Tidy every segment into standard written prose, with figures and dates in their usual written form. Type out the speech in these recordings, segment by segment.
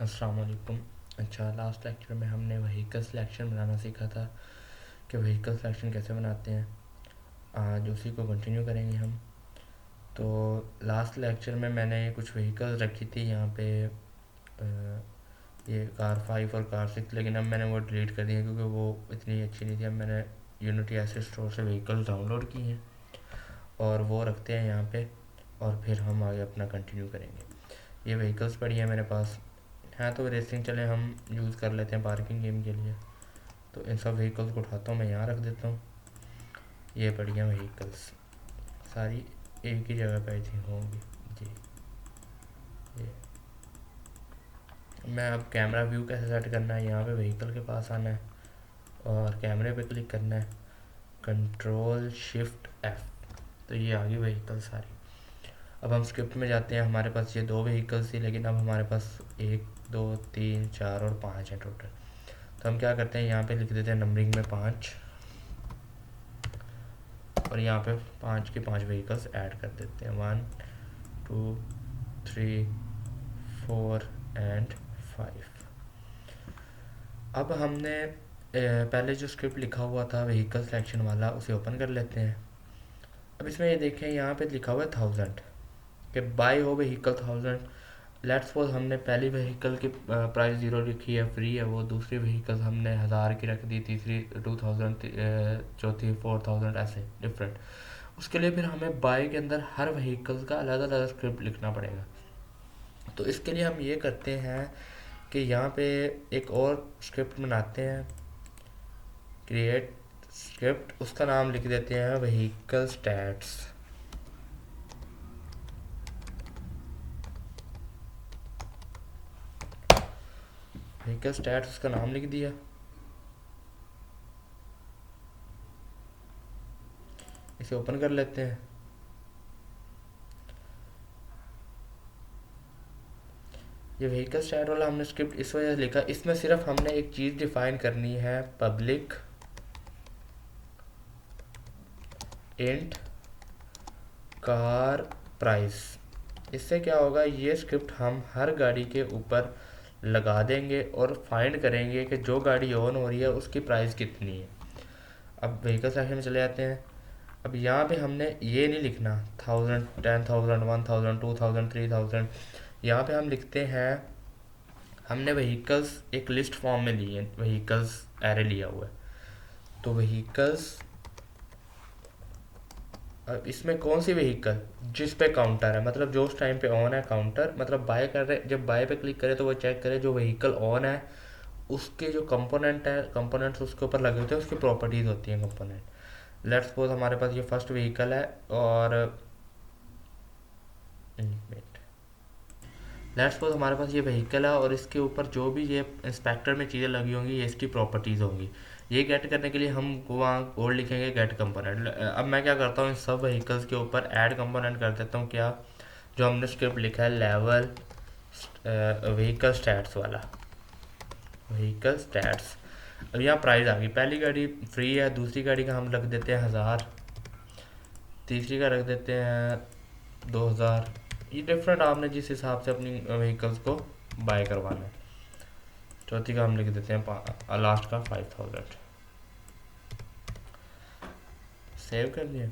अस्सलाम वालेकुम। अच्छा, लास्ट लेक्चर में हमने व्हीकल सिलेक्शन बनाना सीखा था कि व्हीकल सिलेक्शन कैसे बनाते हैं। आज उसी को कंटिन्यू करेंगे हम। तो लास्ट लेक्चर में मैंने कुछ व्हीकल रखी थी यहाँ पे, ये कार 5 और कार 6, लेकिन अब मैंने वो डिलीट कर दिया क्योंकि वो इतनी अच्छी नहीं थी। अब मैंने यूनिटी एसेट स्टोर से व्हीकल डाउनलोड की हैं और वो रखते हैं यहाँ पे, और फिर हम आगे अपना कंटिन्यू करेंगे। ये व्हीकल्स पड़ी है मेरे पास। हाँ, तो रेसिंग चले हम यूज़ कर लेते हैं पार्किंग गेम के लिए। तो इन सब व्हीकल्स को उठाता हूँ, मैं यहाँ रख देता हूँ। ये पड़ी हैं व्हीकल्स, सारी एक ही जगह पे आई थिंक होंगी जी। ये मैं अब कैमरा व्यू कैसे सेट करना है, यहाँ पे व्हीकल के पास आना है और कैमरे पे क्लिक करना है, कंट्रोल शिफ्ट एफ। तो ये आ गई व्हीकल सारी। अब हम स्क्रिप्ट में जाते हैं। हमारे पास ये 2 व्हीकल्स थी, लेकिन अब हमारे पास 1 2 3 4 और 5 है टोटल। तो हम क्या करते हैं, यहाँ पे लिख देते हैं नंबरिंग में 5, और यहाँ पे 5 के 5 व्हीकल्स ऐड कर देते हैं, 1 2 3 4 एंड 5। अब हमने पहले जो स्क्रिप्ट लिखा हुआ था व्हीकल सिलेक्शन वाला, उसे ओपन कर लेते हैं। अब इसमें ये देखें, यहाँ पे लिखा हुआ है 1000 कि बाय हो व्हीकल 1000। लेट्स सपोज हमने पहली व्हीकल की प्राइस 0 लिखी है, फ्री है वो। दूसरी व्हीकल हमने 1000 की रख दी, तीसरी 2000, चौथी 4000, ऐसे डिफरेंट। उसके लिए फिर हमें बाय के अंदर हर व्हीकल्स का अलग अलग स्क्रिप्ट लिखना पड़ेगा। तो इसके लिए हम ये करते हैं कि यहाँ पे एक और स्क्रिप्ट बनाते हैं, क्रिएट स्क्रिप्ट, उसका नाम लिख देते हैं व्हीकल स्टैट्स। व्हीकल स्टैट्स उसका नाम लिख दिया। इसे ओपन कर लेते हैं। ये व्हीकल स्टैट वाला हमने स्क्रिप्ट इस वजह से लिखा, इसमें सिर्फ हमने एक चीज़ डिफाइन करनी है, पब्लिक इंट कार प्राइस। इससे क्या होगा, ये स्क्रिप्ट हम हर गाड़ी के ऊपर लगा देंगे और फाइंड करेंगे कि जो गाड़ी ऑन हो रही है उसकी प्राइस कितनी है। अब व्हीकल सेक्शन में चले जाते हैं। अब यहाँ पे हमने ये नहीं लिखना 1000 10,000 1000 2000 3000। यहाँ पे हम लिखते हैं, हमने व्हीकल्स एक लिस्ट फॉर्म में लिए, व्हीकल्स एरे लिया हुआ है। तो व्हीकल्स, अब इसमें कौन सी व्हीकल जिस पे काउंटर है, मतलब जो उस टाइम पे ऑन है काउंटर, मतलब बाय कर रहे, जब बाय पे क्लिक करे तो वो चेक करे जो व्हीकल ऑन है उसके जो कंपोनेंट है, कंपोनेंट्स उसके ऊपर लगे होते हैं, उसकी प्रॉपर्टीज़ होती हैं कंपोनेंट। लेट्स सपोज हमारे पास ये फर्स्ट व्हीकल है और लेट्स सपोज हमारे पास ये व्हीकल है और इसके ऊपर जो भी ये इंस्पेक्टर में चीज़ें लगी होंगी ये इसकी प्रॉपर्टीज़ होंगी। ये गेट करने के लिए हम वहाँ कोड लिखेंगे गेट कंपोनेंट। अब मैं क्या करता हूँ, इन सब व्हीकल्स के ऊपर ऐड कंपोनेंट कर देता हूँ, क्या जो हमने स्क्रिप्ट लिखा है लेवल व्हीकल स्टैट्स वाला, व्हीकल स्टैट्स। अब यहाँ प्राइस आ गई, पहली गाड़ी फ्री है, दूसरी गाड़ी का हम रख देते हैं 1000, तीसरी का रख देते हैं 2000। ये डिफरेंट, आपने जिस हिसाब से अपनी व्हीकल्स को बाय करवाना है। चौथी का हम लिख देते हैं लास्ट का 5000। सेव कर दिया।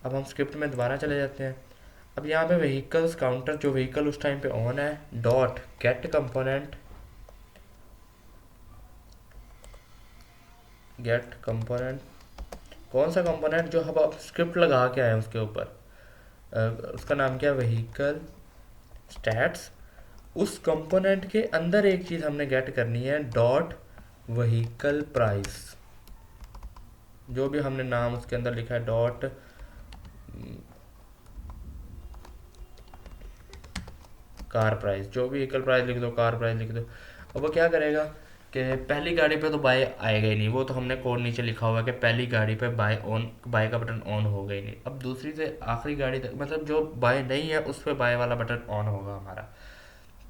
अब हम स्क्रिप्ट में दोबारा चले जाते हैं। अब यहाँ पे व्हीकल्स काउंटर, जो व्हीकल उस टाइम पे ऑन है, dot get component, get component कौन सा कंपोनेंट जो हम स्क्रिप्ट लगा के आए उसके ऊपर, उसका नाम क्या है, व्हीकल स्टैट्स। उस कंपोनेंट के अंदर एक चीज़ हमने गेट करनी है, डॉट व्हीकल प्राइस। जो भी हमने नाम उसके अंदर लिखा है, डॉट कार प्राइस, जो भी व्हीकल प्राइस लिख दो, कार प्राइस लिख दो। अब वो क्या करेगा कि पहली गाड़ी पे तो बाय आएगा ही नहीं, वो तो हमने कोड नीचे लिखा हुआ है कि पहली गाड़ी पे बाय ऑन, बाय का बटन ऑन होगा ही नहीं। अब दूसरी से आखिरी गाड़ी तक, मतलब जो बाय नहीं है उस पर बाय वाला बटन ऑन होगा हमारा।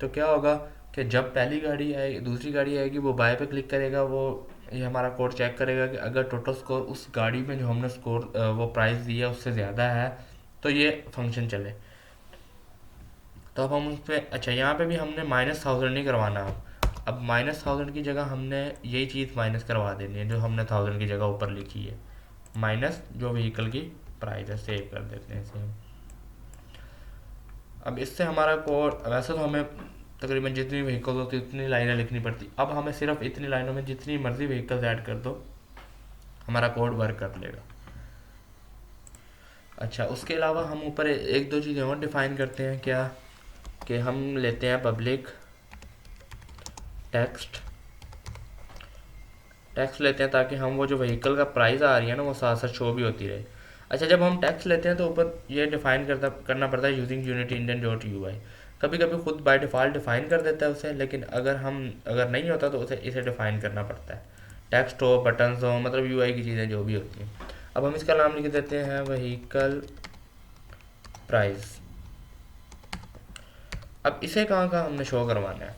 तो क्या होगा कि जब पहली गाड़ी आएगी, दूसरी गाड़ी आएगी, वो बाय पे क्लिक करेगा, वो ये हमारा कोड चेक करेगा कि अगर टोटल स्कोर उस गाड़ी में जो हमने स्कोर वो प्राइस दिया उससे ज़्यादा है तो ये फंक्शन चले। तो अब हम उस पर, अच्छा यहाँ पे भी हमने -1000 नहीं करवाना। अब -1000 की जगह हमने यही चीज़ माइनस करवा देनी है जो हमने 1000 की जगह ऊपर लिखी है, माइनस जो व्हीकल की प्राइस है। सेव कर देते हैं इसे हम। अब इससे हमारा कोड, वैसे तो हमें तकरीबन जितनी व्हीकल होती है उतनी लाइनें लिखनी पड़ती, अब हमें सिर्फ इतनी लाइनों में जितनी मर्जी व्हीकल्स ऐड कर दो, हमारा कोड वर्क कर लेगा। अच्छा, उसके अलावा हम ऊपर एक दो चीज़ें और डिफ़ाइन करते हैं, क्या कि हम लेते हैं पब्लिक टेक्स्ट लेते हैं ताकि हम वो जो व्हीकल का प्राइस आ रही है ना वो साथ साथ शो भी होती रहे। अच्छा, जब हम टेक्स्ट लेते हैं तो ऊपर ये डिफाइन करना पड़ता है using Unity engine dot U I. कभी कभी खुद बाय डिफ़ॉल्ट डिफाइन कर देता है उसे, लेकिन अगर नहीं होता तो उसे इसे डिफाइन करना पड़ता है। टेक्स्ट हो, बटन्स हो, मतलब यू आई की चीज़ें जो भी होती हैं। अब हम इसका नाम लिख देते हैं व्हीकल प्राइस। अब इसे कहाँ कहाँ हमने शो करवाना है,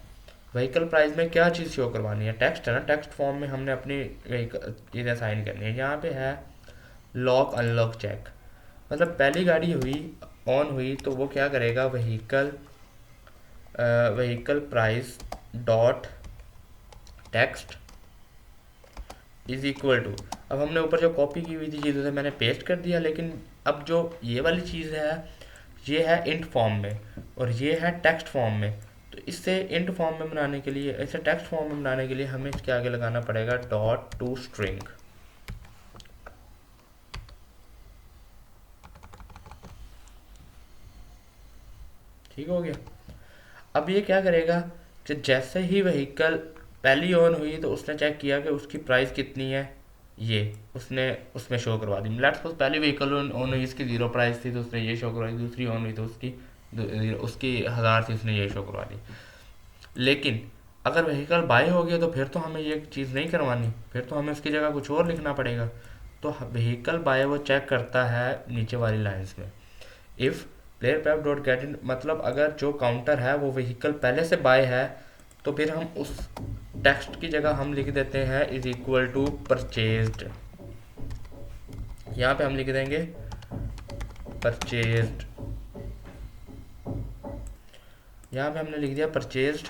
व्हीकल प्राइस में क्या चीज़ शो करवानी है, टेक्स्ट है ना, टेक्स्ट फॉर्म में हमने अपनी चीज़ें साइन करनी है। यहाँ पे है लॉक अनलॉक चेक, मतलब पहली गाड़ी हुई ऑन हुई तो वो क्या करेगा, vehicle price dot text is equal to, अब हमने ऊपर जो कॉपी की हुई थी चीज़ उसे मैंने पेस्ट कर दिया, लेकिन अब जो ये वाली चीज़ है ये है इंट फॉर्म में और ये है टेक्स्ट फॉर्म में। तो इससे इंट फॉर्म में बनाने के लिए, इसे टेक्स्ट फॉर्म में बनाने के लिए हमें इसके आगे लगाना पड़ेगा डॉट टू स्ट्रिंग। ठीक हो गया। अब ये क्या करेगा कि जैसे ही व्हीकल पहली ऑन हुई तो उसने चेक किया कि उसकी प्राइस कितनी है, ये उसने उसमें शो करवा दी। लेट्स सपोज पहली व्हीकल ऑन हुई, इसकी 0 प्राइस थी तो उसने ये शो करवा दी, दूसरी ऑन हुई तो उसकी 1000 थी, उसने ये शो करवा दी। लेकिन अगर व्हीकल बाय हो गया तो फिर तो हमें ये चीज़ नहीं करवानी, फिर तो हमें उसकी जगह कुछ और लिखना पड़ेगा। तो व्हीकल बाय वो चेक करता है नीचे वाली लाइंस में, इफ़ प्लेयर पैप डॉट गेट इन, मतलब अगर जो काउंटर है वो व्हीकल पहले से बाय है तो फिर हम उस टेक्स्ट की जगह हम लिख देते हैं इज इक्वल टू परचेज्ड। यहाँ पे हम लिख देंगे परचेज्ड, यहाँ पे हमने लिख दिया परचेज्ड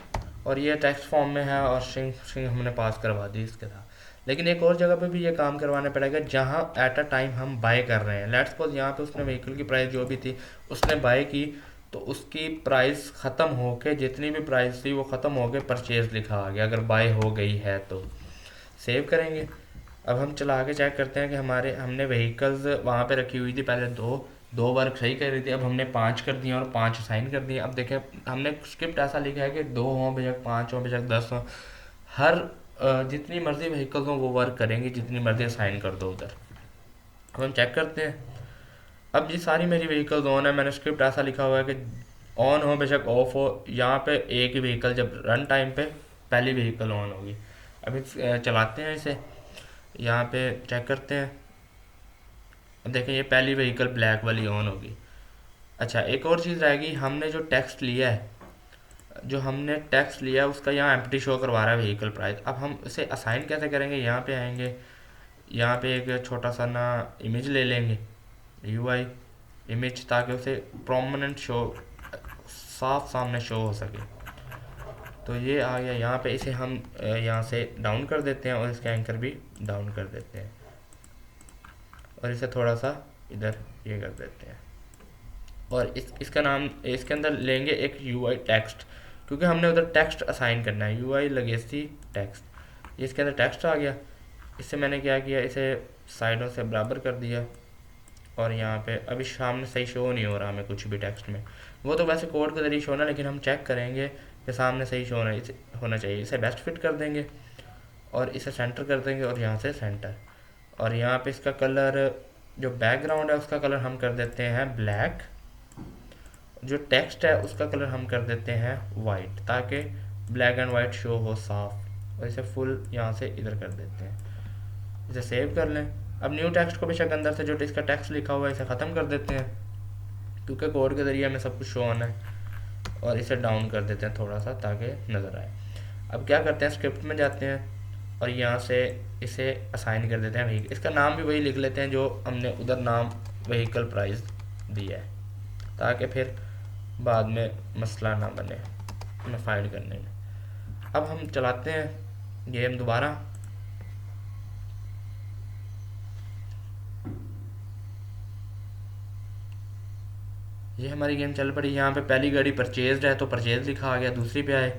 और ये टेक्स्ट फॉर्म में है और स्ट्रिंग हमने पास करवा दी इसके साथ। लेकिन एक और जगह पे भी ये काम करवाना पड़ेगा जहाँ एट अ टाइम हम बाय कर रहे हैं। लेट्स सपोज यहाँ पे उसने व्हीकल की प्राइस जो भी थी उसने बाय की, तो उसकी प्राइस ख़त्म होके जितनी भी प्राइस थी वो ख़त्म होके परचेज लिखा आ गया अगर बाय हो गई है तो। सेव करेंगे। अब हम चला के चेक करते हैं कि हमने व्हीकल्स वहाँ पे रखी हुई थी पहले दो बार सही कर रही थी, अब हमने 5 कर दिए और 5 साइन कर दिए। अब देखें हमने स्क्रिप्ट ऐसा लिखा है कि 2 हों बेशक 5 हों बेशक 10 हों, हर जितनी मर्जी व्हीकल्स हों वो वर्क करेंगे, जितनी मर्जी साइन कर दो उधर। अब हम चेक करते हैं। अब ये सारी मेरी व्हीकल्स ऑन है, मैंने स्क्रिप्ट ऐसा लिखा हुआ है कि ऑन हो बेशक ऑफ हो, यहाँ पे एक ही व्हीकल जब रन टाइम पे पहली व्हीकल ऑन होगी। अभी चलाते हैं इसे, यहाँ पे चेक करते हैं। अब देखें ये पहली व्हीकल ब्लैक वाली ऑन होगी। अच्छा, एक और चीज़ रहेगी, हमने जो टेक्स्ट लिया है उसका यहाँ एम्प्टी शो करवा रहा है व्हीकल प्राइस। अब हम इसे असाइन कैसे करेंगे, यहाँ पे आएंगे, यहाँ पे एक छोटा सा ना इमेज ले लेंगे, यूआई इमेज, ताकि उसे प्रोमिनेंट शो, साफ सामने शो हो सके। तो ये आ गया यहाँ पे, इसे हम यहाँ से डाउन कर देते हैं और इसका एंकर भी डाउन कर देते हैं और इसे थोड़ा सा इधर ये कर देते हैं और इसका नाम इसके अंदर लेंगे एक यूआई टेक्स्ट, क्योंकि हमने उधर टेक्स्ट असाइन करना है, यूआई लेगेसी टेक्स्ट। इसके अंदर टेक्स्ट आ गया। इससे मैंने क्या किया, इसे साइडों से बराबर कर दिया और यहाँ पे अभी सामने सही शो नहीं हो रहा हमें कुछ भी टेक्स्ट में, वो तो वैसे कोड के जरिए शो होना, लेकिन हम चेक करेंगे कि सामने सही शो होना चाहिए। इसे बेस्ट फिट कर देंगे और इसे सेंटर कर देंगे और यहाँ से सेंटर, और यहाँ पे इसका कलर जो बैकग्राउंड है उसका कलर हम कर देते हैं ब्लैक, जो टेक्स्ट है उसका कलर हम कर देते हैं वाइट, ताकि ब्लैक एंड वाइट शो हो साफ। और इसे फुल यहाँ से इधर कर देते हैं, इसे सेव कर लें। अब न्यू टेक्स्ट को बेशक अंदर से जो इसका टेक्स्ट लिखा हुआ है इसे ख़त्म कर देते हैं, क्योंकि कोड के ज़रिए हमें सब कुछ शो होना है, और इसे डाउन कर देते हैं थोड़ा सा ताकि नज़र आए। अब क्या करते हैं, स्क्रिप्ट में जाते हैं और यहाँ से इसे असाइन कर देते हैं व्हीकल, इसका नाम भी वही लिख लेते हैं जो हमने उधर नाम व्हीकल प्राइस दिया है, ताकि फिर बाद में मसला ना बने हमें फाइंड करने में। अब हम चलाते हैं गेम दोबारा। ये हमारी गेम चल पड़ी। यहाँ पे पहली गाड़ी परचेज है तो परचेज लिखा आ गया, दूसरी पे आए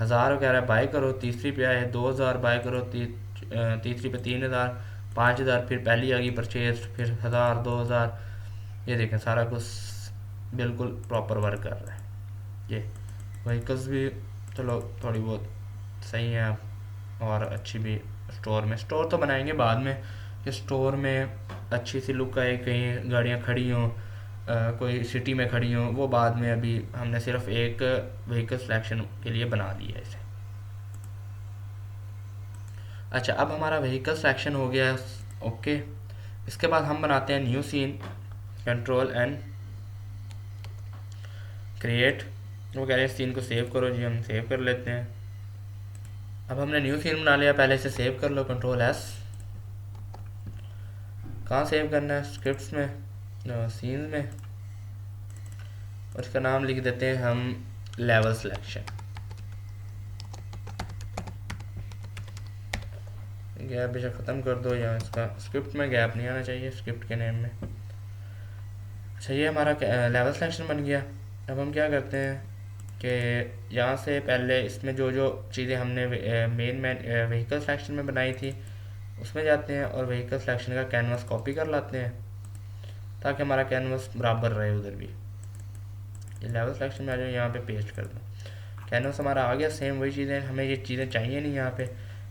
1000 कह रहा है बाय करो, तीसरी पे आए 2000 बाय करो, तीसरी पे 3000, 5000, फिर पहली आ गई परचेज, फिर 1000, 2000। ये देखें सारा कुछ बिल्कुल प्रॉपर वर्क कर रहा है। ये व्हीकल्स भी चलो थोड़ी बहुत सही है और अच्छी भी। स्टोर तो बनाएंगे बाद में कि स्टोर में अच्छी सी लुक आए, कहीं गाड़ियाँ खड़ी हों, कोई सिटी में खड़ी हों, वो बाद में। अभी हमने सिर्फ एक व्हीकल सिलेक्शन के लिए बना दिया है इसे। अच्छा, अब हमारा व्हीकल सिलेक्शन हो गया। ओके, इसके बाद हम बनाते हैं new scene, control and create. वो कह रहे हैं सीन को सेव करो जी, हम सेव कर लेते हैं। अब हमने न्यू सीन बना लिया, पहले से सेव कर लो, कंट्रोल एस। कहाँ सेव करना है? स्क्रिप्ट्स में, सीन्स में, और इसका नाम लिख देते हैं हम लेवल सिलेक्शन। गैप बेशक ख़त्म कर दो, या इसका स्क्रिप्ट में गैप नहीं आना चाहिए स्क्रिप्ट के नेम में। अच्छा, ये हमारा लेवल सिलेक्शन बन गया। अब हम क्या करते हैं कि यहाँ से पहले इसमें जो जो चीज़ें हमने मेन व्हीकल सिलेक्शन में बनाई थी उसमें जाते हैं और व्हीकल सिलेक्शन का कैनवास कॉपी कर लाते हैं ताकि हमारा कैनवास बराबर रहे उधर भी। ये लेवल सिलेक्शन में आ जाओ, यहाँ पे पेस्ट कर दो। कैनवास हमारा आ गया सेम वही चीज़ें। हमें ये चीज़ें चाहिए नहीं यहाँ पे।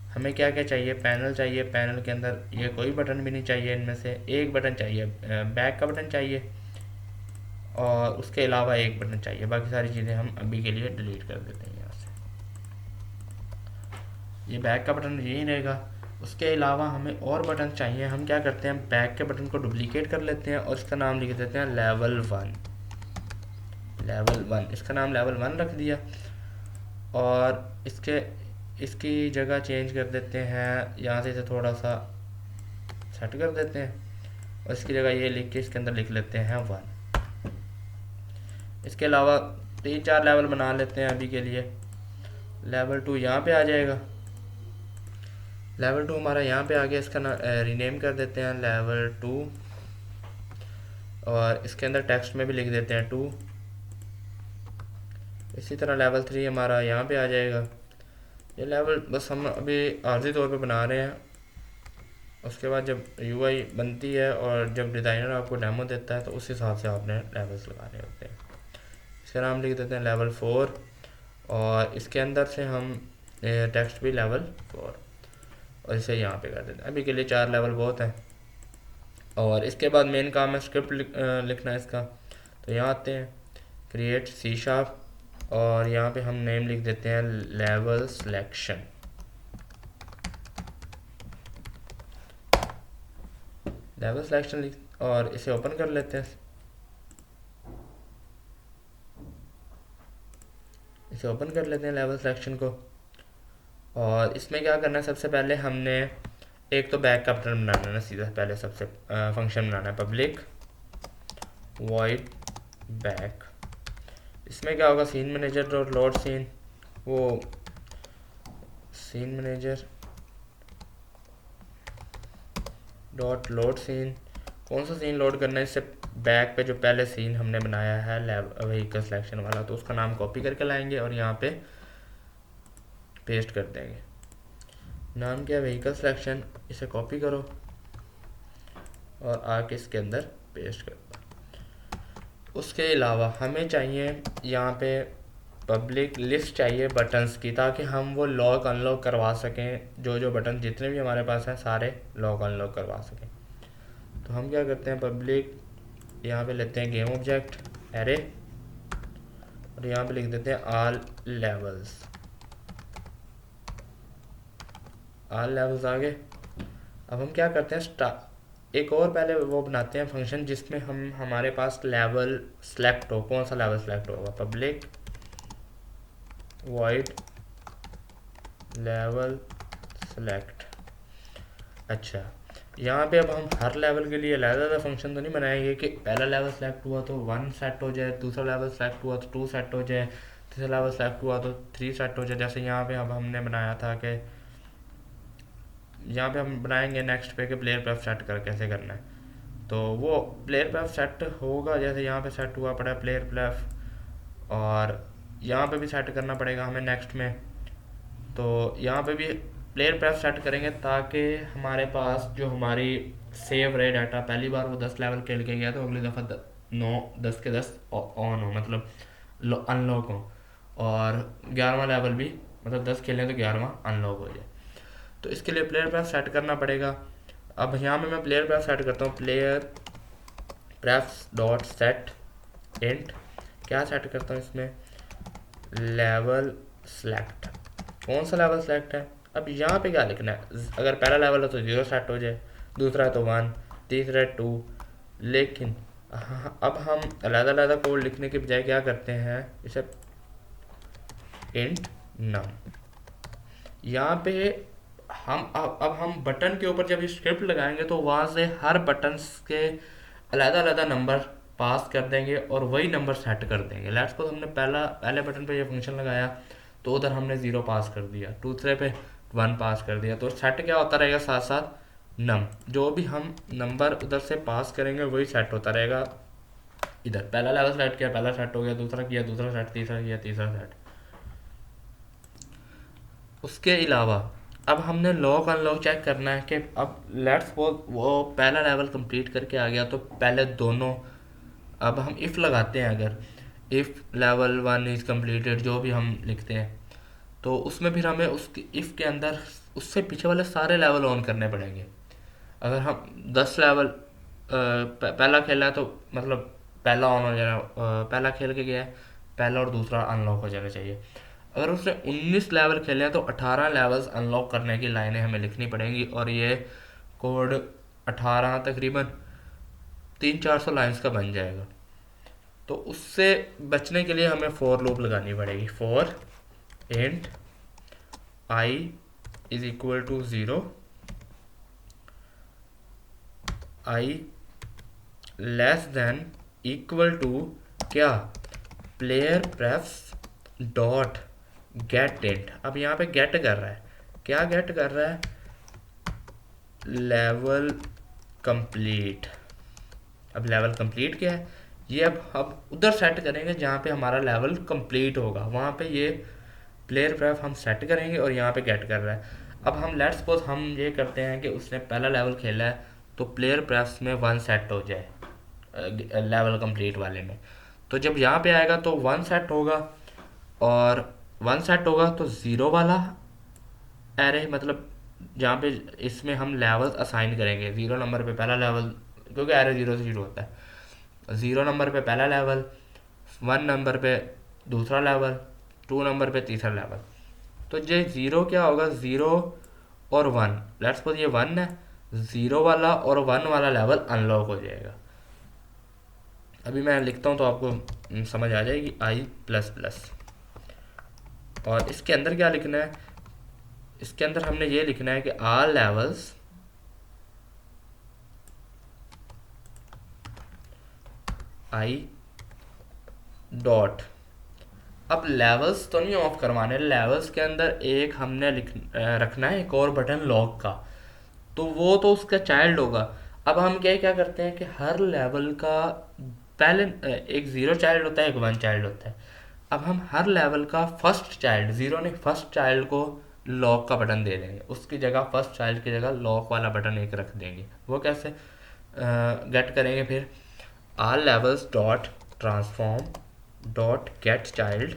हमें क्या क्या चाहिए? पैनल चाहिए। पैनल के अंदर ये कोई बटन भी नहीं चाहिए, इनमें से एक बटन चाहिए, बैक का बटन चाहिए, और उसके अलावा एक बटन चाहिए। बाकी सारी चीज़ें हम अभी के लिए डिलीट कर देते हैं यहाँ से। ये बैक का बटन यही रहेगा। उसके अलावा हमें और बटन चाहिए। हम क्या करते हैं, बैक के बटन को डुप्लीकेट कर लेते हैं और इसका नाम लिख देते हैं लेवल 1। लेवल 1, इसका नाम लेवल 1 रख दिया। और इसकी जगह चेंज कर देते हैं, यहाँ से इसे थोड़ा सा सेट कर देते हैं और इसकी जगह ये लिख के इसके अंदर लिख लेते हैं 1। इसके अलावा 3-4 लेवल बना लेते हैं अभी के लिए। लेवल 2 यहाँ पे आ जाएगा। लेवल 2 हमारा यहाँ पे आ गया। इसका रीनेम कर देते हैं लेवल 2, और इसके अंदर टेक्स्ट में भी लिख देते हैं 2। इसी तरह लेवल 3 हमारा यहाँ पे आ जाएगा। ये लेवल बस हम अभी आर्जी तौर पे बना रहे हैं। उसके बाद जब यूआई बनती है और जब डिज़ाइनर आपको डेमो देता है तो उस हिसाब से आपने लेवल्स लगाने होते हैं। इसका नाम लिख देते हैं लेवल 4, और इसके अंदर से हम टेक्स्ट भी लेवल 4, और इसे यहाँ पे कर देते हैं। अभी के लिए 4 लेवल बहुत है। और इसके बाद मेन काम है स्क्रिप्ट लिखना है इसका। तो यहाँ आते हैं, क्रिएट C#, और यहाँ पे हम नेम लिख देते हैं लेवल सिलेक्शन। लेवल सिलेक्शन और इसे ओपन कर लेते हैं। इसे ओपन कर लेते हैं लेवल सिलेक्शन को। और इसमें क्या करना है, सबसे पहले हमने एक तो बैक का बटन बनाना है ना, सीधा पहले सबसे फंक्शन बनाना है पब्लिक वॉइड बैक। इसमें क्या होगा, scene manager dot load scene, वो scene manager dot load scene, कौन सा सीन लोड करना है, इससे बैक पे जो पहले सीन हमने बनाया है व्हीकल सिलेक्शन वाला, तो उसका नाम कॉपी करके लाएंगे और यहाँ पे पेस्ट कर देंगे। नाम क्या है, व्हीकल सिलेक्शन। इसे कॉपी करो और आके इसके अंदर पेस्ट कर दो। उसके अलावा हमें चाहिए यहाँ पे पब्लिक लिस्ट चाहिए बटन्स की, ताकि हम वो लॉक अनलॉक करवा सकें। जो जो बटन जितने भी हमारे पास हैं सारे लॉक अनलॉक करवा सकें। तो हम क्या करते हैं, पब्लिक यहाँ पे लेते हैं गेम ऑब्जेक्ट एरे, और यहाँ पे लिख देते हैं ऑल लेवल्स। ऑल लेवल्स आ गए। अब हम क्या करते हैं, एक और पहले वो बनाते हैं फंक्शन जिसमें हम हमारे पास लेवल सेलेक्ट हो। कौन सा लेवल सेलेक्ट होगा, पब्लिक वॉइड लेवल सेलेक्ट। अच्छा, यहाँ पे अब हम हर लेवल के लिए अलग फंक्शन तो नहीं बनाएंगे कि पहला लेवल सेलेक्ट हुआ तो 1 सेट हो जाए, दूसरा लेवल सेलेक्ट हुआ तो 2 सेट हो जाए, तीसरा लेवल सेलेक्ट हुआ तो 3 सेट हो जाए। जैसे यहाँ पे अब हमने बनाया था कि यहाँ पे हम बनाएंगे नेक्स्ट पे कि प्लेयर प्रेफ सेट कर कैसे करना है। तो वो प्लेयर प्रेफ सेट होगा, जैसे यहाँ पे सेट हुआ पड़ा है प्लेयर प्रेफ, और यहाँ पे भी सेट करना पड़ेगा हमें नेक्स्ट में। तो यहाँ पे भी प्लेयर प्रेफ सेट करेंगे ताकि हमारे पास जो हमारी सेव रहे डाटा, पहली बार वो 10 लेवल खेल के गया तो अगली दफ़ा 9 10 के 10 ऑन हो, मतलब अनलॉक हो, और 11वां लेवल भी मतलब 10 खेलें तो 11वां अनलॉक हो जाए। तो इसके लिए प्लेयर प्रेफ सेट करना पड़ेगा। अब यहाँ पे मैं प्लेयर प्रेफ सेट करता हूँ, प्लेयर प्रेफ डॉट सेट इंट, क्या सेट करता हूँ इसमें, लेवल सेलेक्ट। कौन सा लेवल सेलेक्ट है, अब यहाँ पे क्या लिखना है, अगर पहला लेवल है तो 0 सेट हो जाए, दूसरा है तो 1, तीसरा है 2। लेकिन अब हम अलग कोड लिखने के बजाय क्या करते हैं, इसे इंट नम। यहाँ पे हम अब हम बटन के ऊपर जब ये स्क्रिप्ट लगाएंगे तो वहाँ से हर बटन के अलग नंबर पास कर देंगे और वही नंबर सेट कर देंगे। लेट्स सपोज हमने पहले बटन पे ये फंक्शन लगाया तो उधर हमने 0 पास कर दिया, दूसरे पे 1 पास कर दिया, तो सेट क्या होता रहेगा, साथ साथ नम, जो भी हम नंबर उधर से पास करेंगे वही सेट होता रहेगा। इधर पहला लेवल सेट किया, पहला सेट हो गया, दूसरा किया, दूसरा सेट, तीसरा किया, तीसरा सेट। उसके अलावा अब हमने लॉक अनलॉक चेक करना है कि अब लेट्स सपोज वो पहला लेवल कंप्लीट करके आ गया तो पहले दोनों, अब हम इफ़ लगाते हैं, अगर इफ़ लेवल 1 इज़ कम्प्लीटेड जो भी हम लिखते हैं तो उसमें फिर हमें उसके इफ़ के अंदर उससे पीछे वाले सारे लेवल ऑन करने पड़ेंगे। अगर हम 10 लेवल पहला खेला है तो मतलब पहला ऑन हो जाना, पहला खेल के गया है, पहला और दूसरा अनलॉक हो जाना चाहिए। अगर उसने 19 लेवल खेले हैं तो 18 लेवल्स अनलॉक करने की लाइनें हमें लिखनी पड़ेंगी, और ये कोड 18 तकरीबन 300-400 लाइन्स का बन जाएगा। तो उससे बचने के लिए हमें फॉर लूप लगानी पड़ेगी, for int I is equal to 0, I less than equal to क्या, player prefs dot get int. अब यहाँ पे गेट कर रहा है, क्या गेट कर रहा है, लेवल कंप्लीट। अब लेवल कंप्लीट क्या है, ये अब उधर सेट करेंगे जहाँ पे हमारा लेवल कंप्लीट होगा, वहाँ पे ये प्लेयर प्रेफ हम सेट करेंगे और यहाँ पे गेट कर रहा है। अब हम लेट्स सपोज हम ये करते हैं कि उसने पहला लेवल खेला है तो प्लेयर प्रेफ्स में 1 सेट हो जाए लेवल कंप्लीट वाले में, तो जब यहाँ पे आएगा तो 1 सेट होगा, और 1 सेट होगा तो 0 वाला एरे, मतलब जहाँ पे इसमें हम लेवल असाइन करेंगे, 0 नंबर पे पहला लेवल, क्योंकि एरे 0 से शुरू होता है, 0 नंबर पे पहला लेवल, 1 नंबर पे दूसरा लेवल, 2 नंबर पे तीसरा लेवल। तो ये 0 क्या होगा, 0 और 1, लेट्स सपोज ये 1 है, 0 वाला और 1 वाला लेवल अनलॉक हो जाएगा। अभी मैं लिखता हूँ तो आपको समझ आ जाएगी, आई प्लस प्लस। और इसके अंदर क्या लिखना है, इसके अंदर हमने ये लिखना है कि आल लेवल्स आई डॉट, अब लेवल्स तो नहीं ऑफ करवाने, लेवल्स के अंदर एक हमने रखना है एक और बटन लॉक का, तो वो तो उसका चाइल्ड होगा। अब हम क्या क्या करते हैं कि हर लेवल का पहले एक 0 चाइल्ड होता है, एक 1 चाइल्ड होता है। अब हम हर लेवल का फर्स्ट चाइल्ड, 0 नहीं फर्स्ट चाइल्ड को लॉक का बटन दे देंगे, उसकी जगह फर्स्ट चाइल्ड की जगह लॉक वाला बटन एक रख देंगे। वो कैसे गेट करेंगे, फिर all levels dot transform dot get child,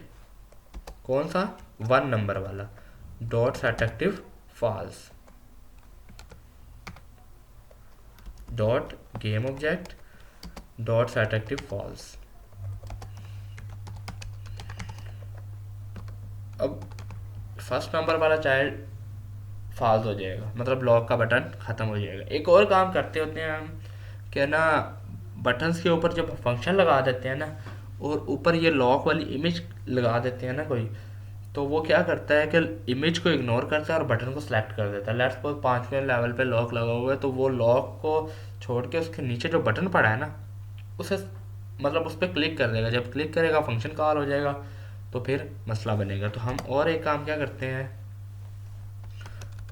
कौन सा, 1 नंबर वाला, dot set active false, dot game object dot set active false. अब फर्स्ट नंबर वाला चाइल्ड फॉल्स हो जाएगा, मतलब लॉक का बटन ख़त्म हो जाएगा। एक और काम करते होते हैं हम क्या ना, बटन्स के ऊपर जब फंक्शन लगा देते हैं ना और ऊपर ये लॉक वाली इमेज लगा देते हैं ना कोई, तो वो क्या करता है कि इमेज को इग्नोर करता है और बटन को सिलेक्ट कर देता है। लेट्स सपोज 5वें लेवल पे लॉक लगा हुआ है, तो वो लॉक को छोड़ के उसके नीचे जो बटन पड़ा है ना, उसे मतलब उस पर क्लिक कर देगा। जब क्लिक करेगा फंक्शन कॉल हो जाएगा, तो फिर मसला बनेगा। तो हम और एक काम क्या करते हैं,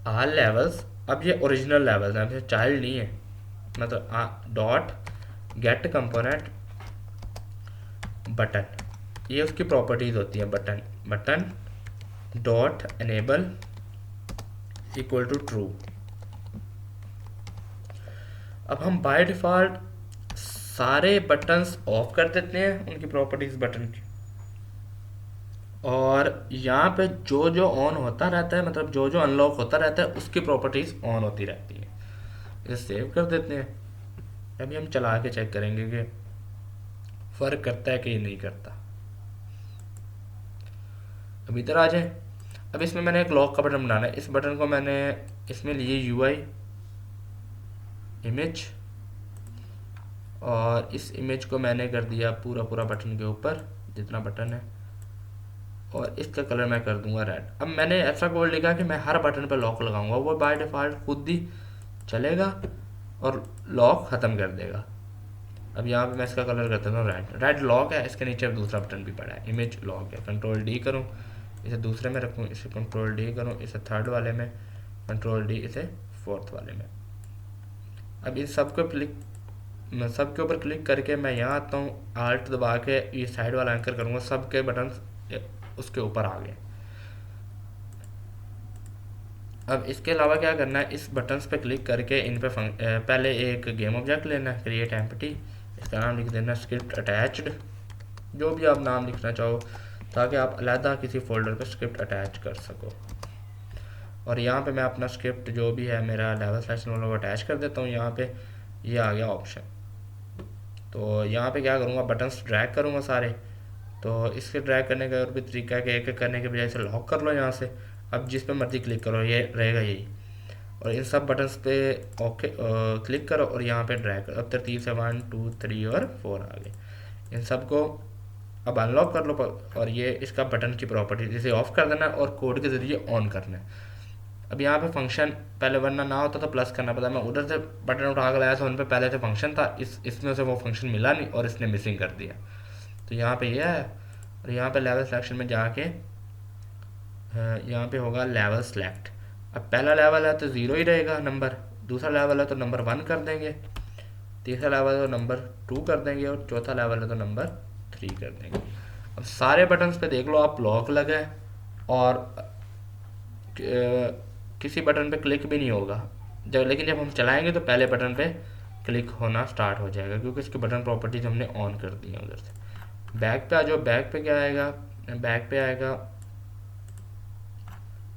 ऑल लेवल्स, अब ये ओरिजिनल लेवल्स हैं, अब चाइल्ड नहीं है, मतलब डॉट गेट कंपोनेंट बटन, ये उसकी प्रॉपर्टीज होती है। Button button dot enable equal to true. अब हम बाय डिफ़ॉल्ट सारे बटन्स ऑफ कर देते हैं उनकी प्रॉपर्टीज बटन की, और यहाँ पे जो जो ऑन होता रहता है, मतलब जो जो अनलॉक होता रहता है, उसकी प्रॉपर्टीज ऑन होती रहती है। इसे सेव कर देते हैं। अभी हम चला के चेक करेंगे कि फ़र्क करता है कि ये नहीं करता। अब इधर आ जाए। अब इसमें मैंने एक लॉक का बटन बनाना है। इस बटन को मैंने इसमें लिए यूआई इमेज, और इस इमेज को मैंने कर दिया पूरा पूरा बटन के ऊपर जितना बटन है, और इसका कलर मैं कर दूंगा रेड। अब मैंने ऐसा कोड लिखा कि मैं हर बटन पर लॉक लगाऊंगा, वो बाय डिफ़ॉल्ट खुद ही चलेगा और लॉक ख़त्म कर देगा। अब यहाँ पे मैं इसका कलर करता हूँ रेड। रेड लॉक है, इसके नीचे दूसरा बटन भी पड़ा है, इमेज लॉक है। कंट्रोल डी करूँ, इसे दूसरे में रखूँ, इसे कंट्रोल डी करूँ, इसे थर्ड वाले में, कंट्रोल डी इसे फोर्थ वाले में। अब इन सब को क्लिक, मैं सब के ऊपर क्लिक करके मैं यहाँ आता हूँ, आल्ट दबा के ये साइड वाला एंकर करूँगा, सब के बटन उसके ऊपर आ गए। अब इसके अलावा क्या करना है, इस बटन्स पे क्लिक करके इन पे पहले एक गेम ऑब्जेक्ट लेना है, क्रिएट एम्प्टी, इसका नाम लिख देना स्क्रिप्ट अटैच्ड, जो भी आप नाम लिखना चाहो, ताकि आप अलहदा किसी फोल्डर पे स्क्रिप्ट अटैच कर सको। और यहाँ पे मैं अपना स्क्रिप्ट जो भी है मेरा लेवल सेक्शन वाला को अटैच कर देता हूँ। यहाँ पे ये आ गया ऑप्शन। तो यहाँ पे क्या करूँगा, बटन्स ड्रैग करूँगा सारे। तो इसके ड्रैग करने का और भी तरीका है कि एक एक करने के बजाय इसे लॉक कर लो यहाँ से। अब जिस पे मर्जी क्लिक करो, ये रहेगा यही, और इन सब बटन्स पे ओके क्लिक करो और यहाँ पे ड्रैग करो। अब तरतीब से 1 2 3 और 4 आ गए। इन सब को अब अनलॉक कर लो, और ये इसका बटन की प्रॉपर्टी, इसे ऑफ कर देना और कोड के ज़रिए ऑन करना है। अब यहाँ पे फंक्शन पहले वरना ना होता तो प्लस करना पड़ता, मैं उधर से बटन उठा कर लाया था, उन पर पहले से फंक्शन था, इसमें से वो फंक्शन मिला नहीं और इसने मिसिंग कर दिया। तो यहाँ पे ये है, और यहाँ पे लेवल सिलेक्शन में जाके यहाँ पे होगा लेवल सेलेक्ट। अब पहला लेवल है तो 0 ही रहेगा नंबर, दूसरा लेवल है तो नंबर 1 कर देंगे, तीसरा लेवल है तो नंबर 2 कर देंगे, और चौथा लेवल है तो नंबर 3 कर देंगे। अब सारे बटन्स पे देख लो आप लॉक लगा है, और किसी बटन पे क्लिक भी नहीं होगा लेकिन जब हम चलाएंगे तो पहले बटन पे क्लिक होना स्टार्ट हो जाएगा, क्योंकि इसकी बटन प्रॉपर्टीज हमने ऑन कर दी है। उधर से बैक पे आ जाओ। बैक पे क्या आएगा, बैक पे आएगा,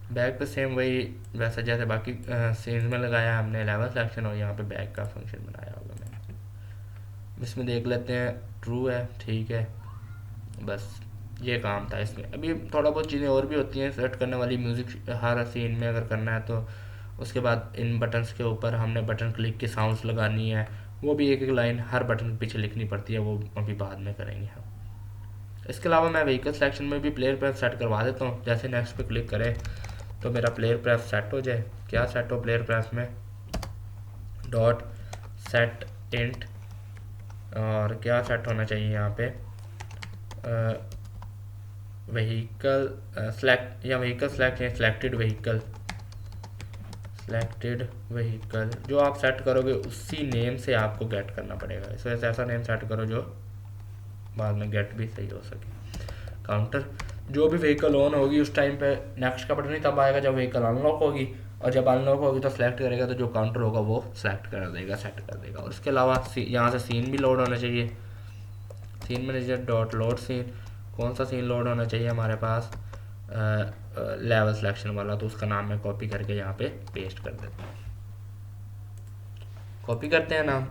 बैक पे सेम वही वैसा जैसे बाकी सीन्स में लगाया हमने लेवल सिलेक्शन, और यहाँ पे बैक का फंक्शन बनाया होगा मैंने। इसमें देख लेते हैं, ट्रू है, ठीक है, बस ये काम था इसमें। अभी थोड़ा बहुत चीज़ें और भी होती हैं सेलेक्ट करने वाली, म्यूज़िक हर सीन में अगर करना है तो उसके बाद इन बटन्स के ऊपर हमने बटन क्लिक की साउंड्स लगानी है, वो भी एक एक लाइन हर बटन के पीछे लिखनी पड़ती है, वो अभी बाद में करेंगे हम। इसके अलावा मैं व्हीकल सिलेक्शन में भी प्लेयर प्रेफ सेट करवा देता हूँ। जैसे नेक्स्ट पे क्लिक करें तो मेरा प्लेयर प्रेफ सेट हो जाए। क्या सेट हो प्लेयर प्रेफ में, डॉट सेट इंट, और क्या सेट होना चाहिए यहाँ पे, व्हीकल सेलेक्ट, या व्हीकल सेलेक्ट, या सिलेक्टेड व्हीकल, सिलेक्टेड व्हीकल जो आप सेट करोगे उसी नेम से आपको गेट करना पड़ेगा। इस वजह से ऐसा नेम सेट करो जो बाद में गेट भी सही हो सके। काउंटर, जो भी व्हीकल ऑन होगी उस टाइम पे नेक्स्ट का बटन ही तब आएगा जब व्हीकल अनलॉक होगी, और जब अनलॉक होगी तो सेलेक्ट करेगा तो जो काउंटर होगा वो सेलेक्ट कर देगा, सेट कर देगा। और इसके अलावा यहाँ से सीन भी लोड होना चाहिए। Scene manager dot load scene, कौन सा सीन लोड होना चाहिए हमारे पास, लेवल सिलेक्शन वाला, तो उसका नाम मैं कॉपी करके यहाँ पे पेस्ट कर देता हूँ। कॉपी करते हैं नाम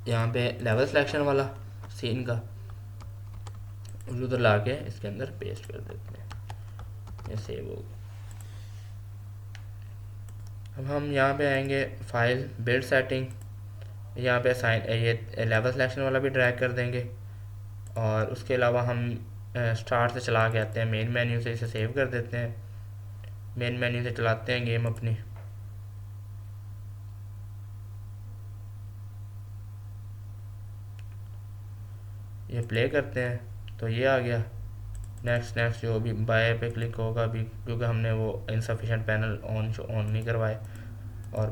यहाँ पे लेवल सिलेक्शन वाला सीन का, उधर ला के इसके अंदर पेस्ट कर देते हैं, ये सेव हो गया। अब हम यहाँ पे आएंगे फाइल बिल्ड सेटिंग, यहाँ पे साइन ये लेवल सिलेक्शन वाला भी ड्रैग कर देंगे, और उसके अलावा हम स्टार्ट से चला के आते हैं, मेन मेन्यू से इसे सेव कर देते हैं, मेन मेन्यू से चलाते हैं गेम अपनी। ये प्ले करते हैं तो ये आ गया। नेक्स्ट नेक्स्ट जो भी बाय पे क्लिक होगा अभी, क्योंकि हमने वो इनसफिशेंट पैनल ऑन नहीं करवाए, और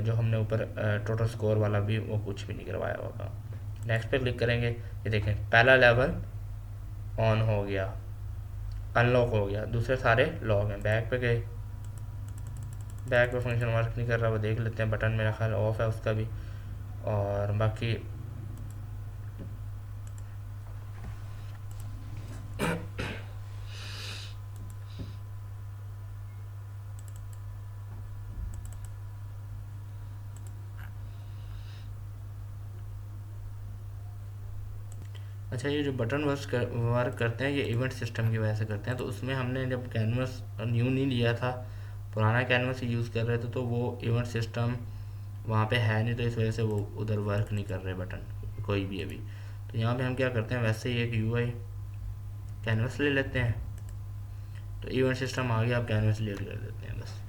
जो हमने ऊपर टोटल स्कोर वाला भी वो कुछ भी नहीं करवाया होगा। नेक्स्ट पे क्लिक करेंगे, ये देखें पहला लेवल ऑन हो गया, अनलॉक हो गया, दूसरे सारे लॉक हैं। बैक पे गए, बैक पे फंक्शन वर्क नहीं कर रहा, वो देख लेते हैं, बटन मेरा ख्याल ऑफ है उसका भी। और बाकी अच्छा, ये जो बटन वर्क करते हैं ये इवेंट सिस्टम की वजह से करते हैं। तो उसमें हमने जब कैनवस न्यू नहीं लिया था, पुराना कैनवस ही यूज़ कर रहे थे, तो वो इवेंट सिस्टम वहाँ पे है नहीं, तो इस वजह से वो उधर वर्क नहीं कर रहे बटन कोई भी अभी। तो यहाँ पे हम क्या करते हैं, वैसे ही एक यूआई कैनवस ले लेते हैं, तो इवेंट सिस्टम आ गया, आप कैनवस डिलीट कर देते हैं बस।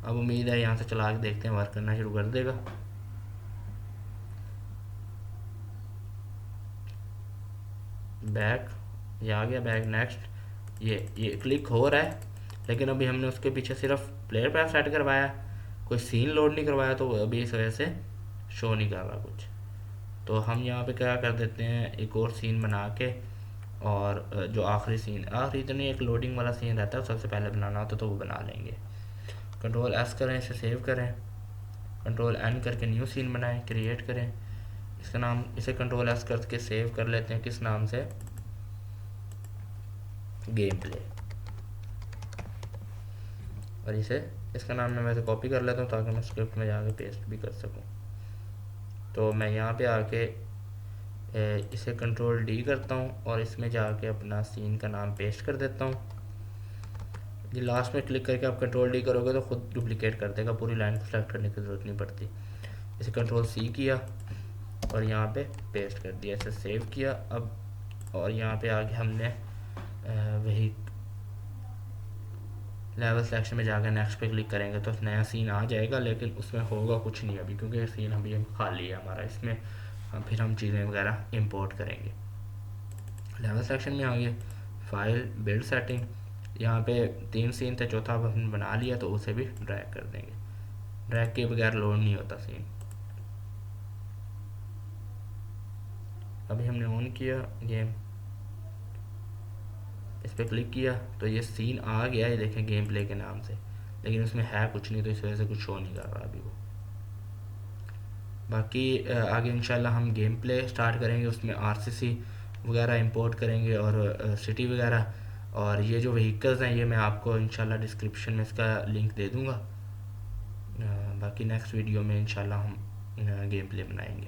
अब उम्मीद है यहाँ से चला के देखते हैं वर्क करना शुरू कर देगा। बैक, ये आ गया बैक। नेक्स्ट, ये क्लिक हो रहा है, लेकिन अभी हमने उसके पीछे सिर्फ प्लेयर पैथ सेट करवाया, कोई सीन लोड नहीं करवाया, तो अभी इस वजह से शो नहीं कर रहा कुछ। तो हम यहाँ पे क्या कर देते हैं, एक और सीन बना के, और जो आखिरी सीन, आखिरी तो नहीं, एक लोडिंग वाला सीन रहता है, सबसे पहले बनाना होता तो वो बना लेंगे। कंट्रोल एस करें, इसे सेव करें, कंट्रोल एन करके न्यू सीन बनाएं, क्रिएट करें, इसका नाम, इसे कंट्रोल एस करके सेव कर लेते हैं, किस नाम से, गेम प्ले। और इसे, इसका नाम मैं वैसे कॉपी कर लेता हूँ ताकि मैं स्क्रिप्ट में जाके पेस्ट भी कर सकूँ। तो मैं यहाँ पे आके इसे कंट्रोल डी करता हूँ और इसमें जाके अपना सीन का नाम पेस्ट कर देता हूँ। ये लास्ट में क्लिक करके आप कंट्रोल डी करोगे तो खुद डुप्लीकेट कर देगा, पूरी लाइन को सेलेक्ट करने की ज़रूरत नहीं पड़ती। इसे कंट्रोल सी किया और यहाँ पे पेस्ट कर दिया, इसे सेव किया। अब और यहाँ पे आगे हमने वही लेवल सेक्शन में जाकर नेक्स्ट पे क्लिक करेंगे तो नया सीन आ जाएगा, लेकिन उसमें होगा कुछ नहीं अभी, क्योंकि सीन अभी खाली है हमारा। इसमें फिर हम चीज़ें वगैरह इंपोर्ट करेंगे। लेवल सेक्शन में आगे फाइल, बिल्ड सेटिंग, यहाँ पे 3 सीन थे, चौथा हमने बना लिया तो उसे भी ड्रैग कर देंगे। ड्रैग के बगैर लोड नहीं होता सीन। अभी हमने ऑन किया गेम, इस पर क्लिक किया तो ये सीन आ गया, ये देखें गेम प्ले के नाम से, लेकिन उसमें है कुछ नहीं, तो इस वजह से कुछ शो नहीं कर रहा अभी वो। बाकी आगे इंशाल्लाह हम गेम प्ले स्टार्ट करेंगे, उसमें आरसीसी वगैरह इंपोर्ट करेंगे और सिटी वगैरह। और ये जो व्हीकल्स हैं ये मैं आपको इंशाल्लाह डिस्क्रिप्शन में इसका लिंक दे दूँगा। बाकी नेक्स्ट वीडियो में इंशाल्लाह हम गेम प्ले बनाएंगे।